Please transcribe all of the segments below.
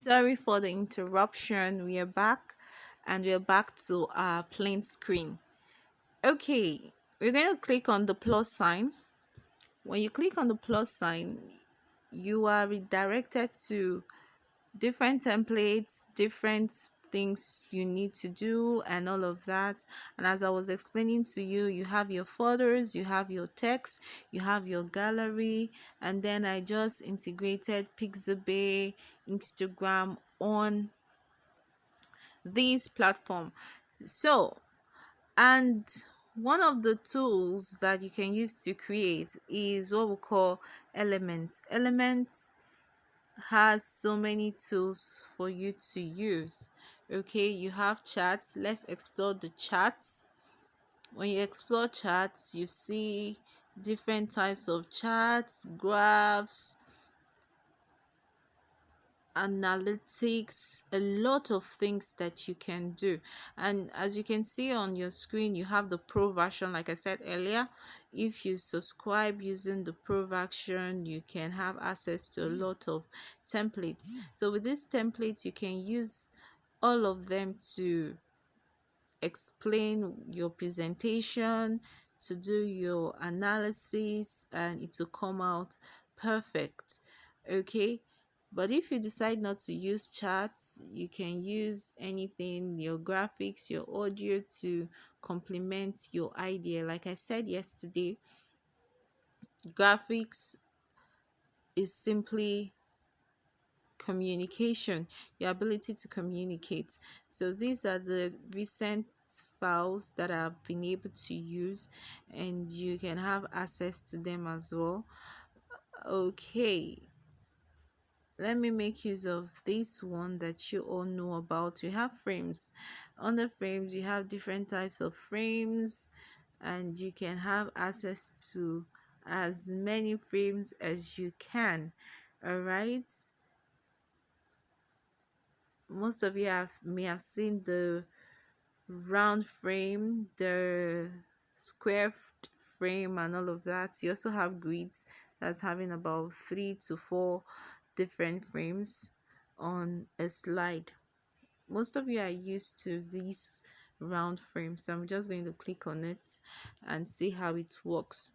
Sorry for the interruption. We are back and we are back to our plain screen. Okay, we're going to click on the plus sign. When you click on the plus sign, you are redirected to different templates, different things you need to do, and all of that. And as I was explaining to you, you have your photos, you have your text, you have your gallery, and then I just integrated Pixabay, Instagram on this platform. So, and one of the tools that you can use to create is what we call elements. Elements has so many tools for you to use. Okay, you have charts. Let's explore the charts. When you explore charts, you see different types of charts, graphs, analytics, a lot of things that you can do. And as you can see on your screen, you have the pro version. Like I said earlier, if you subscribe using the pro version, you can have access to a lot of templates. So with these templates, you can use all of them to explain your presentation, to do your analysis, and it will come out perfect. Okay, but if you decide not to use charts, you can use anything, your graphics, your audio, to complement your idea. Like I said yesterday, graphics is simply communication, your ability to communicate. So these are the recent files that I've been able to use, and you can have access to them as well. Okay, let me make use of this one that you all know about. You have frames. Under frames, you have different types of frames, and you can have access to as many frames as you can. All right, most of you may have seen the round frame, the square frame, and all of that. You also have grids that's having about 3 to 4 different frames on a slide. Most of you are used to these round frames, so I'm just going to click on it and see how it works.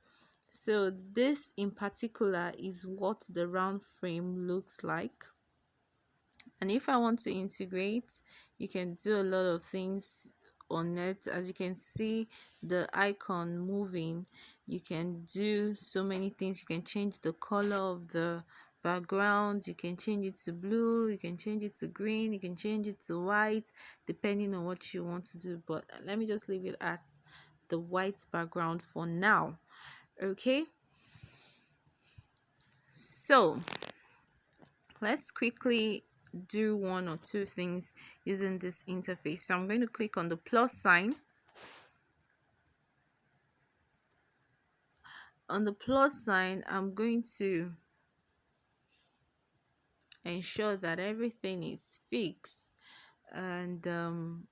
So this in particular is what the round frame looks like. And if I want to integrate, you can do a lot of things on it. As you can see the icon moving, you can do so many things. You can change the color of the background, you can change it to blue, you can change it to green, you can change it to white, depending on what you want to do. But let me just leave it at the white background for now. Okay, so let's quickly do one or two things using this interface. So I'm going to click on the plus sign. On the plus sign, I'm going to ensure that everything is fixed, and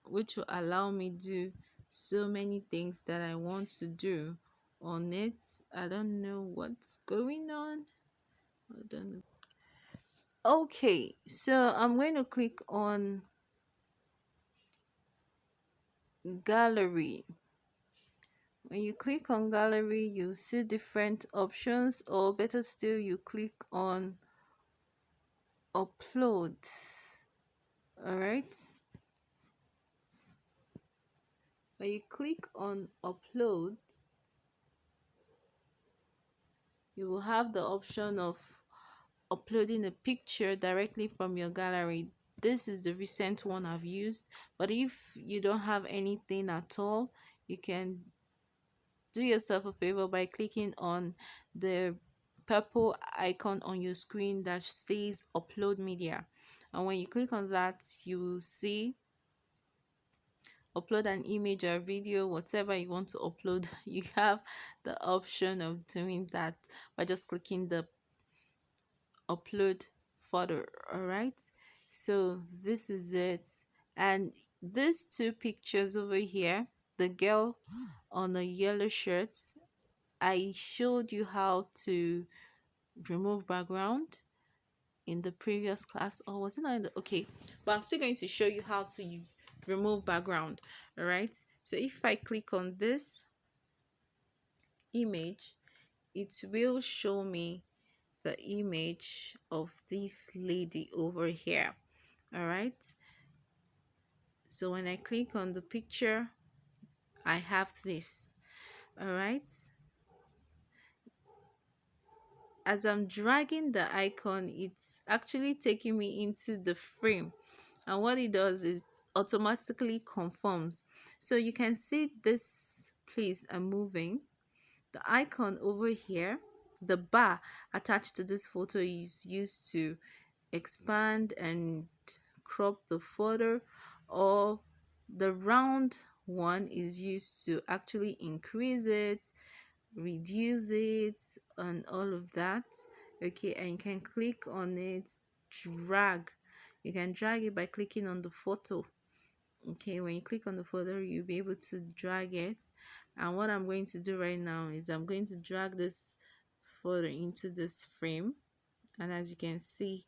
which will allow me do so many things that I want to do on it. I don't know what's going on. I don't know. Okay, so I'm going to click on gallery. When you click on gallery, you see different options, or better still, you click on upload. All right. When you click on upload, you will have the option of uploading a picture directly from your gallery. This is the recent one I've used, but if you don't have anything at all, you can do yourself a favor by clicking on the purple icon on your screen that says upload media, and when you click on that, you will see upload an image or video, whatever you want to upload. You have the option of doing that by just clicking the upload photo. All right, so this is it. And these two pictures over here, the girl on a yellow shirt, I showed you how to remove background in the previous class, or was it not in the, okay, but I'm still going to show you how to remove background. All right, so if I click on this image, it will show me the image of this lady over here. All right, so when I click on the picture, I have this. All right, as I'm dragging the icon, it's actually taking me into the frame, and what it does is automatically conforms. So you can see this place are moving. The icon over here, the bar attached to this photo, is used to expand and crop the photo, or the round one is used to actually increase it, reduce it, and all of that. Okay, and you can click on it, drag. You can drag it by clicking on the photo. Okay, when you click on the photo, you'll be able to drag it. And what I'm going to do right now is I'm going to drag this photo into this frame, and as you can see,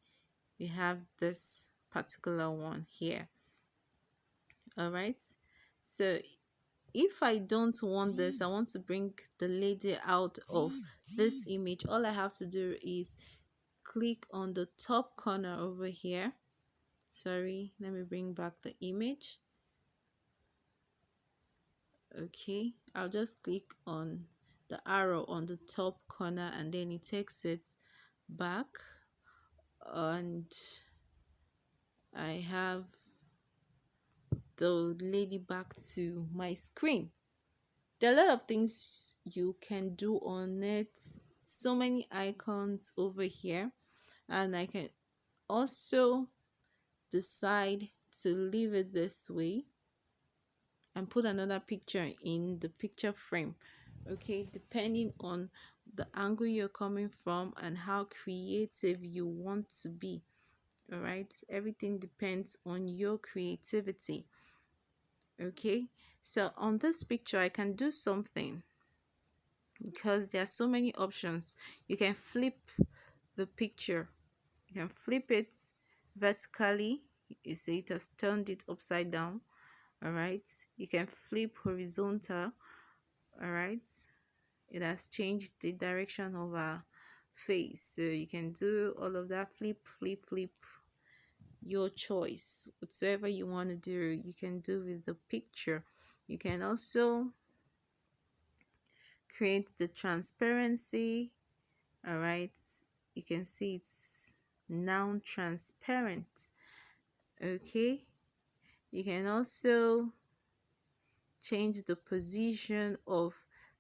we have this particular one here. All right, so if I don't want this, I want to bring the lady out of this image, all I have to do is click on the top corner over here. Sorry, let me bring back the image. Okay, I'll just click on the arrow on the top corner, and then it takes it back, and I have the lady back to my screen. There are a lot of things you can do on it, so many icons over here, and I can also decide to leave it this way and put another picture in the picture frame. Okay, depending on the angle you're coming from and how creative you want to be. All right, everything depends on your creativity. Okay, so on this picture I can do something, because there are so many options. You can flip the picture, you can flip it vertically. You see it has turned it upside down. All right, you can flip horizontal. All right, it has changed the direction of our face, so you can do all of that. Flip, flip, flip, your choice. Whatever you want to do, you can do with the picture. You can also create the transparency. All right, you can see it's now transparent. Okay, you can also change the position of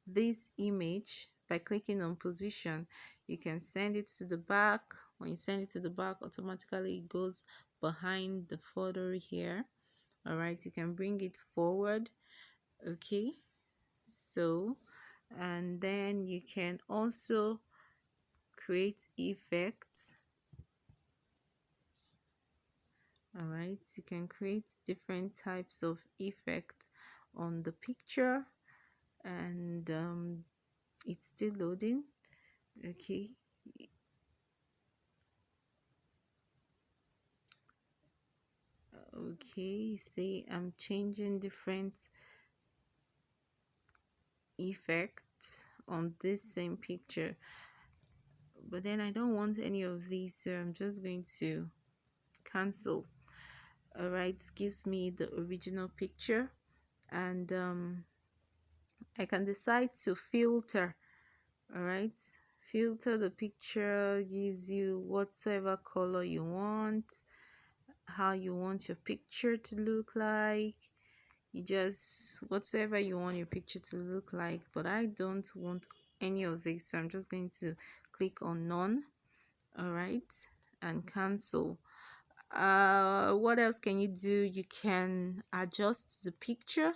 this image by clicking on position. You can send it to the back. When you send it to the back, automatically it goes behind the photo here. All right, you can bring it forward. Okay, so, and then you can also create effects. All right, you can create different types of effect on the picture, and it's still loading. Okay, okay, see, I'm changing different effects on this same picture, but then I don't want any of these, so I'm just going to cancel. All right, gives me the original picture, and I can decide to filter. All right, filter the picture, gives you whatever color you want, how you want your picture to look like. You just, whatever you want your picture to look like, but I don't want any of this, so I'm just going to click on none. All right, and cancel. What else can you do? You can adjust the picture.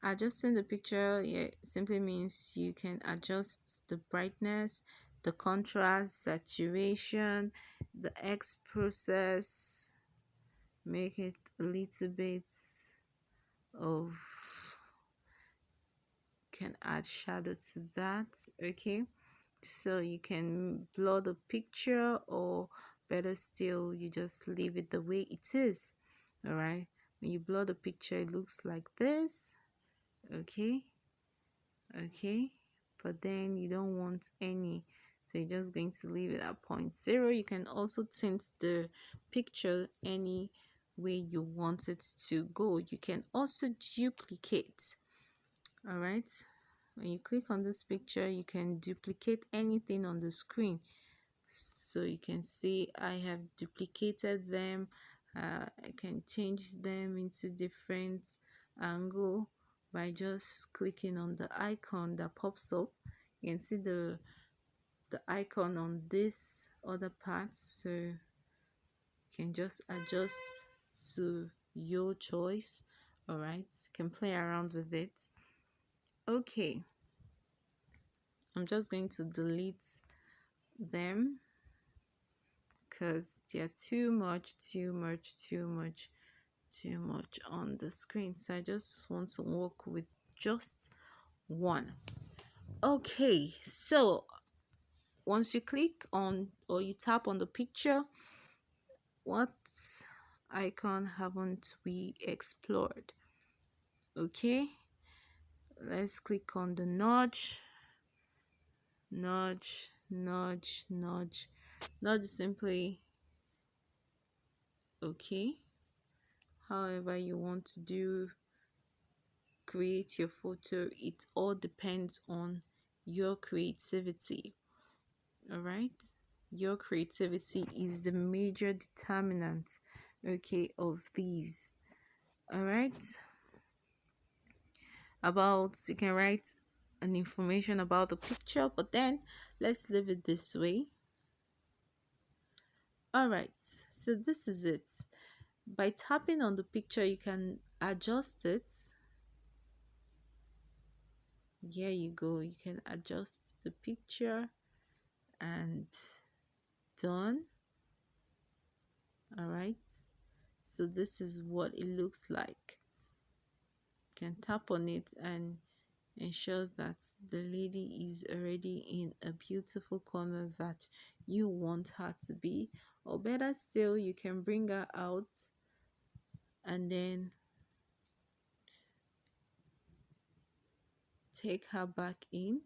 Adjusting the picture, yeah, simply means you can adjust the brightness, the contrast, saturation, the X process, make it a little bit of, can add shadow to that. Okay, so you can blur the picture or better still you just leave it the way it is. All right, when you blur the picture it looks like this. Okay, okay, but then you don't want any, so you're just going to leave it at 0.0. You can also tint the picture any way you want it to go. You can also duplicate. All right, when you click on this picture you can duplicate anything on the screen. So you can see I have duplicated them. I can change them into different angle by just clicking on the icon that pops up. You can see the icon on this other part, so you can just adjust to your choice. All right, you can play around with it. Okay, I'm just going to delete them because they're too much on the screen. So I just want to work with just one. Okay, so once you click on or you tap on the picture, what icon haven't we explored? Okay, let's click on the nudge. Nudge simply okay. However you want to create your photo, it all depends on your creativity. All right, your creativity is the major determinant, okay, of these. All right, about you can write an information about the picture, but then let's leave it this way. All right, so this is it. By tapping on the picture you can adjust it. Here you go, you can adjust the picture and done. All right, so this is what it looks like. You can tap on it and ensure that the lady is already in a beautiful corner that you want her to be, or better still you can bring her out and then take her back in.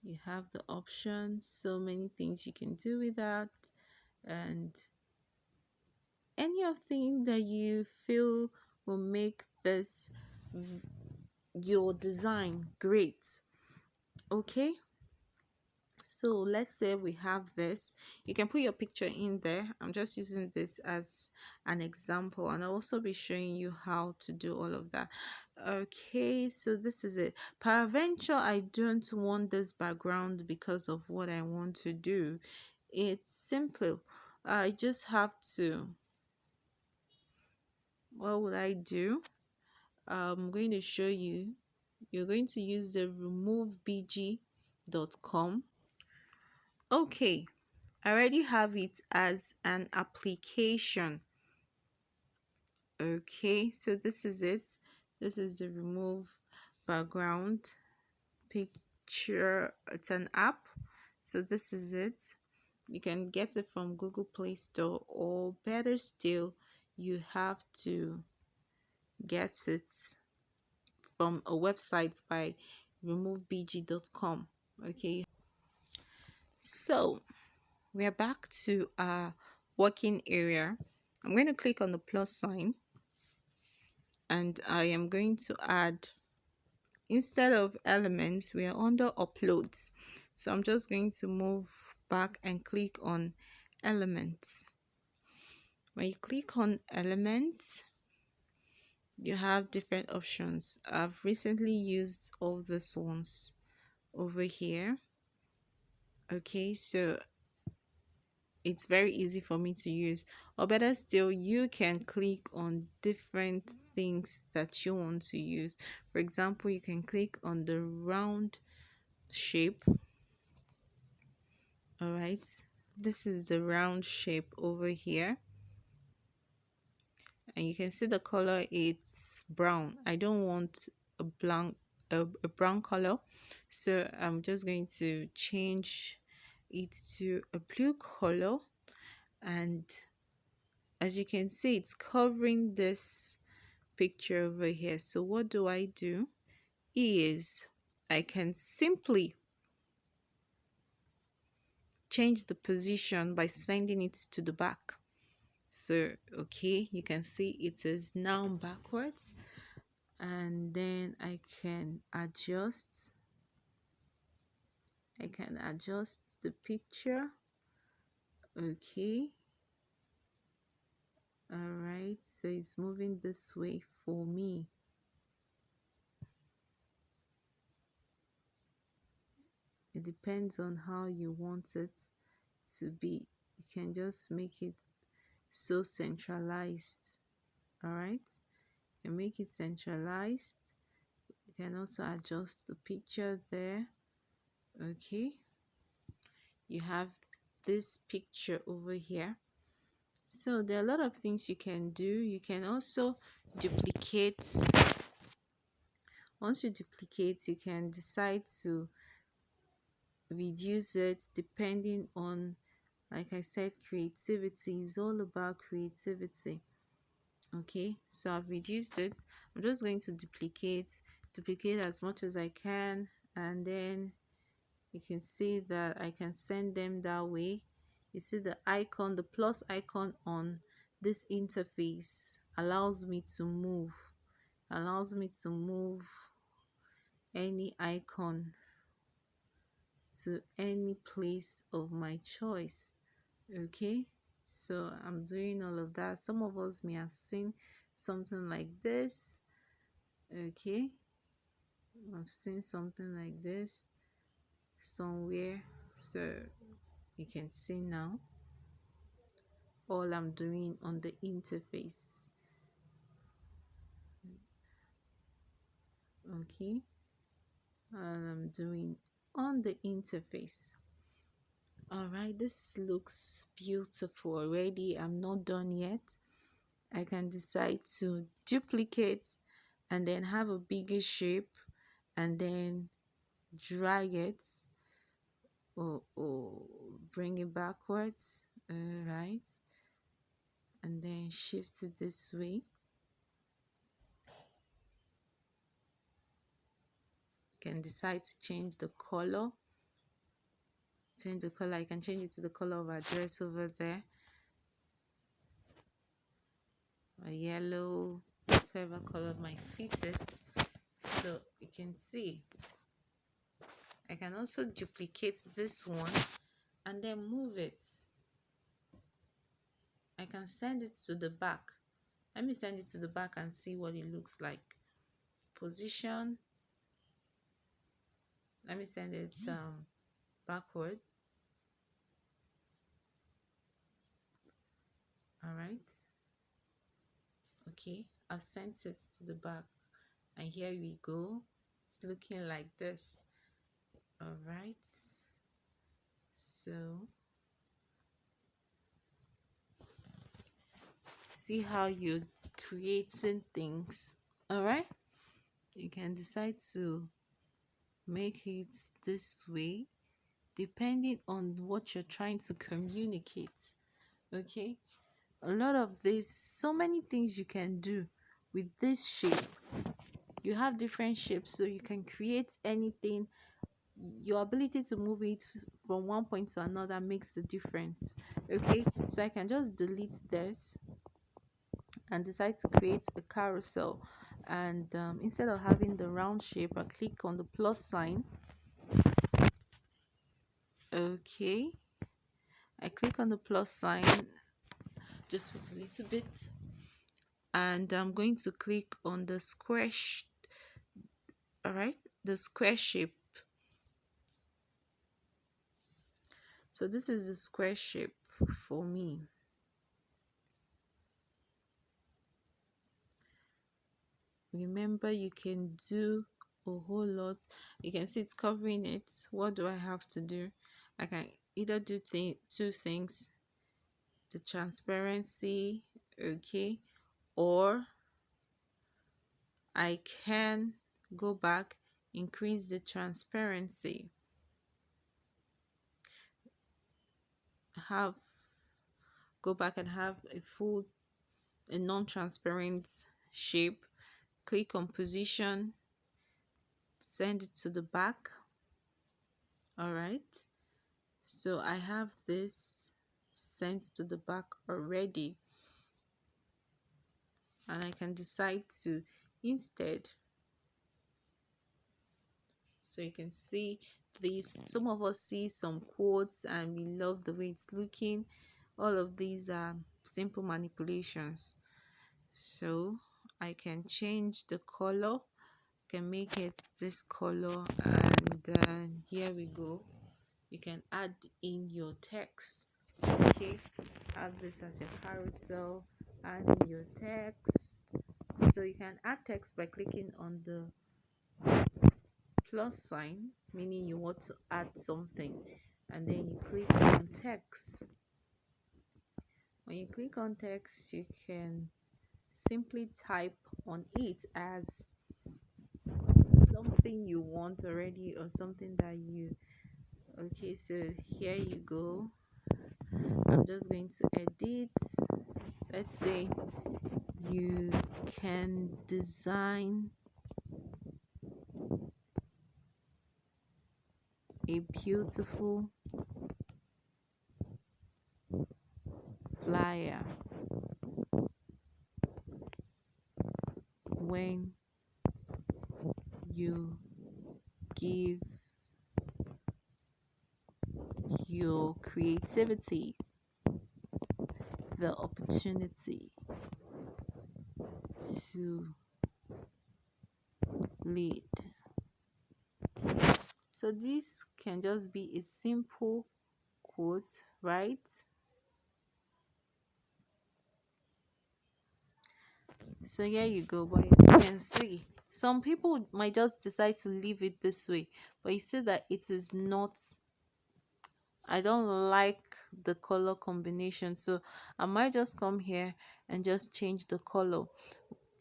You have the options, so many things you can do with that, and any of thing that you feel will make this your design great. Okay, so let's say we have this. You can put your picture in there. I'm just using this as an example, and I'll also be showing you how to do all of that. Okay, so this is it. Peradventure I don't want this background because of what I want to do. It's simple. I just have to, what would I do? I'm going to show you. You're going to use the removebg.com. Okay, I already have it as an application. Okay, so this is it. This is the remove background picture. It's an app. So this is it. You can get it from Google Play Store, or better still, you have to get it from a website by removebg.com. Okay, so we are back to our working area. I'm going to click on the plus sign and I am going to add, instead of elements, we are under uploads. So I'm just going to move back and click on elements. When you click on elements, you have different options. I've recently used all these ones over here. Okay, so it's very easy for me to use, or better still you can click on different things that you want to use. For example, you can click on the round shape. All right, this is the round shape over here, and you can see the color, it's brown. I don't want a brown color, so I'm just going to change it to a blue color, and as you can see, it's covering this picture over here. So what do? Is I can simply change the position by sending it to the back. So okay, you can see it is now backwards, and then I can adjust the picture. Okay, all right, so it's moving this way for me. It depends on how you want it to be. You can just make it so centralized. All right, you can make it centralized. You can also adjust the picture there. Okay, you have this picture over here. So there are a lot of things you can do. You can also duplicate. Once you duplicate, you can decide to reduce it depending on, like I said, creativity is all about creativity. Okay, so I've reduced it. I'm just going to duplicate as much as I can, and then you can see that I can send them that way. You see the icon, the plus icon on this interface allows me to move any icon to any place of my choice. Okay, so I'm doing all of that. Some of us may have seen something like this. Okay, I've seen something like this somewhere. So you can see now all I'm doing on the interface. Okay, all I'm doing on the interface. All right, this looks beautiful already. I'm not done yet. I can decide to duplicate and then have a bigger shape and then drag it or bring it backwards. All right, and then shift it this way. Can decide to change the color. I can change it to the color of our dress over there, or yellow, whatever color might fit it. So you can see I can also duplicate this one and then move it. I can send it to the back. Let me send it to the back and see what it looks like. Position. Let me send it backward. All right. Okay, I've sent it to the back, and here we go. It's looking like this. All right. So see how you're creating things. All right. You can decide to make it this way depending on what you're trying to communicate. Okay, a lot of this, so many things you can do with this shape. You have different shapes, so you can create anything. Your ability to move it from one point to another makes the difference. Okay, so I can just delete this and decide to create a carousel, and instead of having the round shape, I click on the plus sign. Okay, I click on the plus sign, just wait a little bit, and I'm going to click on the square all right, the square shape. So this is the square shape for me. Remember, you can do a whole lot. You can see it's covering it. What do I have to do? I can either do two things: the transparency, okay, or I can go back, increase the transparency. have go back and have a non-transparent shape, click on position, send it to the back. All right, so I have this sent to the back already, and I can decide to instead, so you can see these, some of us see some quotes and we love the way it's looking. All of these are simple manipulations. So I can change the color, can make it this color, and here we go. You can add in your text. Okay, add this as your carousel, add in your text. So you can add text by clicking on the plus sign, meaning you want to add something, and then you click on text. When you click on text, you can simply type on it as something you want already, or something that you, okay, so here you go. I'm just going to edit. Let's say you can design a beautiful flyer when you give your creativity the opportunity to lead. So this can just be a simple quote, right? So here you go, but you can see some people might just decide to leave it this way, but you see that it is not, I don't like the color combination, so I might just come here and just change the color.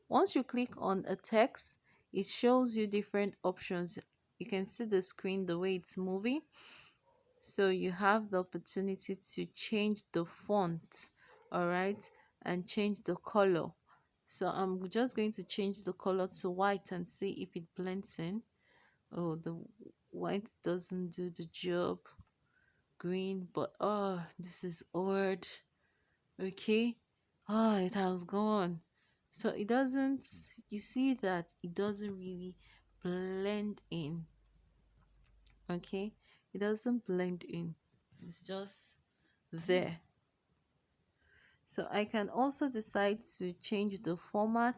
Once you click on a text, it shows you different options. You can see the screen the way it's moving, so you have the opportunity to change the font, all right, and change the color. So I'm just going to change the color to white and see if it blends in. Oh, the white doesn't do the job. Green, but oh, this is odd. Okay, oh, it has gone. So it doesn't, you see that it doesn't really blend in. Okay, it doesn't blend in, it's just there. So I can also decide to change the format.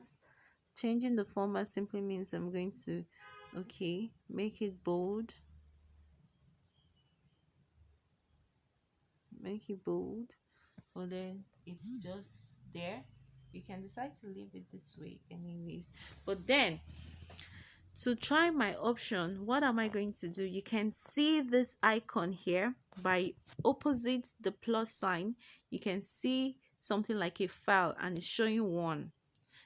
Changing the format simply means I'm going to, okay, make it bold, make it bold, or then it's just there. You can decide to leave it this way anyways, but then to try my option, what am I going to do? You can see this icon here by opposite the plus sign. You can see something like a file and it's showing one.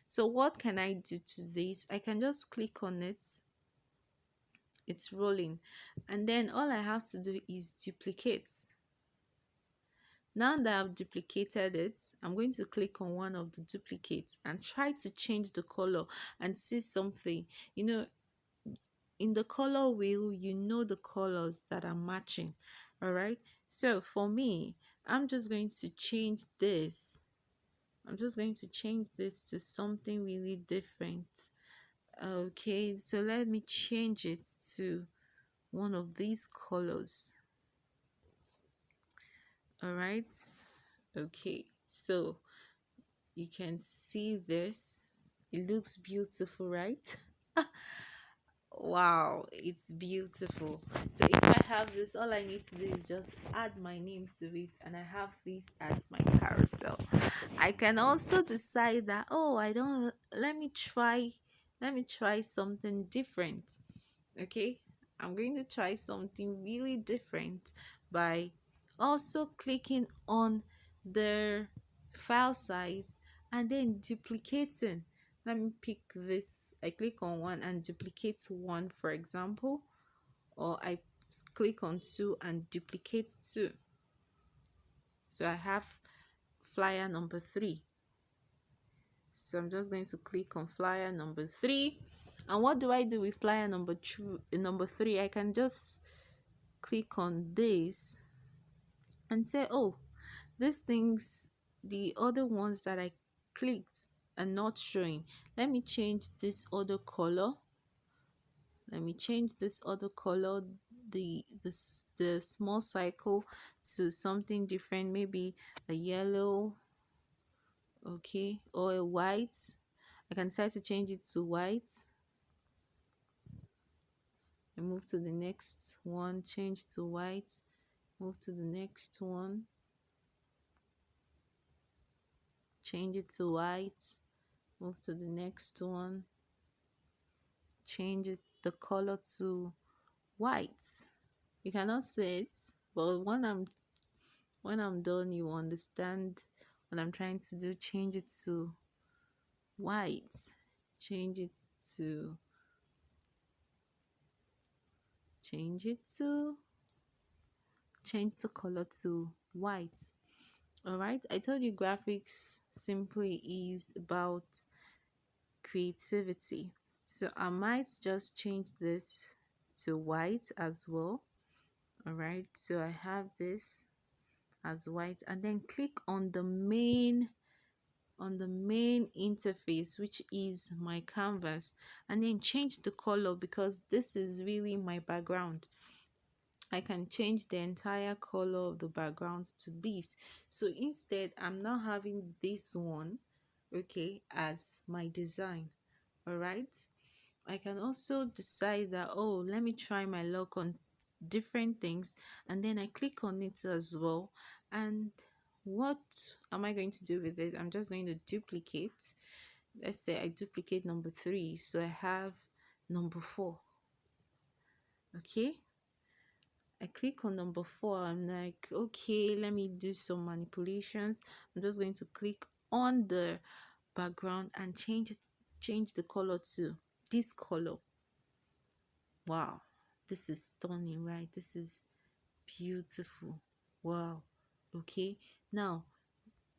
So what can I do to this? I can just click on it. It's rolling, and then all I have to do is duplicate. Now that I've duplicated it, I'm going to click on one of the duplicates and try to change the color and see something. You know, in the color wheel, you know the colors that are matching. All right. So for me, I'm just going to change this. I'm just going to change this to something really different. Okay, so let me change it to one of these colors. All right. Okay, so you can see this. It looks beautiful, right? Wow, it's beautiful. So if I have this, all I need to do is just add my name to it, and I have this as my carousel. I can also decide that, oh, I don't, let me try something different. Okay, I'm going to try something really different by also clicking on the file size and then duplicating. Let me pick this. I click on one and duplicate one, for example, or I click on two and duplicate two. So I have flyer number 3. So I'm just going to click on flyer number 3. And what do I do with flyer number 3? I can just click on this and say, oh, these things, the other ones that I clicked are not showing. Let me change this other color. Let me change this other color, the small cycle, to something different, maybe a yellow, okay, or a white. I can decide to change it to white and move to the next one, change to white, move to the next one, change it to white, move to the next one, change the color to white. You cannot see it, but when I'm done, you understand what I'm trying to do. White change it to change it to change the color to white. All right, I told you graphics simply is about creativity, so I might just change this to white as well. All right, so I have this as white, and then click on the main interface, which is my canvas, and then change the color, because this is really my background. I can change the entire color of the background to this. So instead, I'm now having this one, okay, as my design. All right, I can also decide that, oh, let me try my luck on different things, and then I click on it as well. And what am I going to do with it? I'm just going to duplicate. Let's say I duplicate number 3, so I have number 4. Okay, I click on number 4. I'm like, okay, let me do some manipulations. I'm just going to click on the background and change the color to this color. Wow, this is stunning, right? This is beautiful. Wow. Okay, now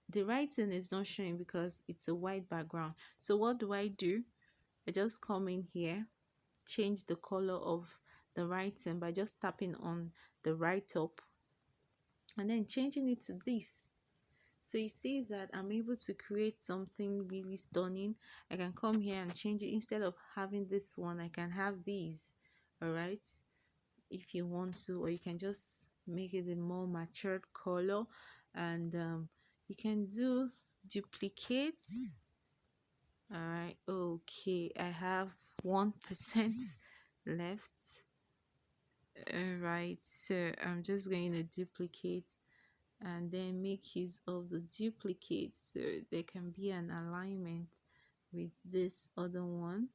the writing is not showing because it's a white background. So what do? I just come in here, change the color of the writing by just tapping on the write up and then changing it to this. So you see that I'm able to create something really stunning. I can come here and change it. Instead of having this one, I can have these. All right, if you want to, or you can just make it a more matured color. And you can do duplicate. All right, okay, I have 1% left. All right, so I'm just going to duplicate and then make use of the duplicate, so there can be an alignment with this other one.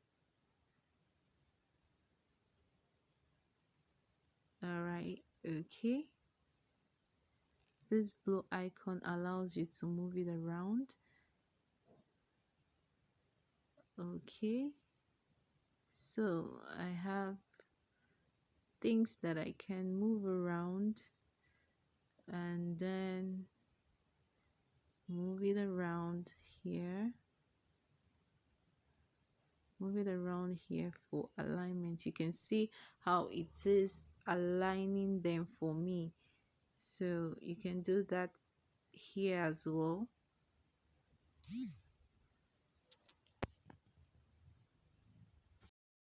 All right, okay, this blue icon allows you to move it around. Okay, so I have things that I can move around and then move it around here, move it around here for alignment. You can see how it is aligning them for me, so you can do that here as well.